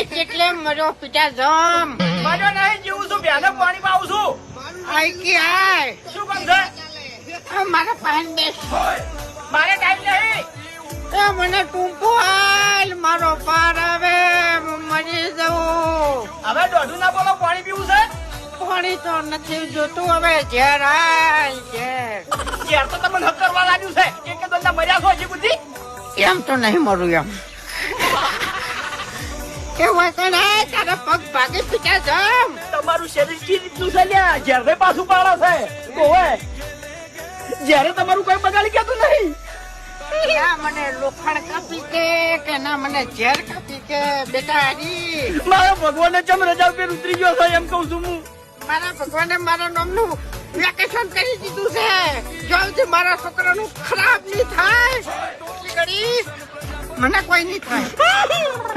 કેટલે મર્યો પીટા જમ મજો નહીં જીવું છું બેને પાણી પાઉં છું આઈ કે આય શું કામ છે મારા પાન બેસ મારે ટાઈમ નહીં એ મને ટૂંપો હાલ મારો પાર આવે હું મરી જવું હવે દોઢું ના બોલો પાણી પીવું છે પાણી તો નથી જોતું હવે ઝેર હાલ ઝેર યાર તો તમને હક કરવા લાગ્યું છે એક દંડા મર્યા છો હજી બુદ્ધિ એમ તો નહીં મરું એમ કેવું છે ને તારા પગ ભાગી પીટા જમ તમારું શરીર કી રીતનું છે લ્યા જ્યારે પાછું પાડો છે ઓવે જ્યારે તમારું કોઈ બગાડી કેતું નહીં ના મને લોખંડ કાપી કે ના મને ઝેર કાપી કે બેટા હરી મારા ભગવાને ચમ રજા ઉપર ઉતરી ગયો છે એમ કહું છું હું મારા ભગવાને મારા નામનું વેકેશન કરી દીધું છે જો મારા છોકરાનું ખરાબ નહીં થાય ટોટલી ઘડી મને કોઈ નહીં થાય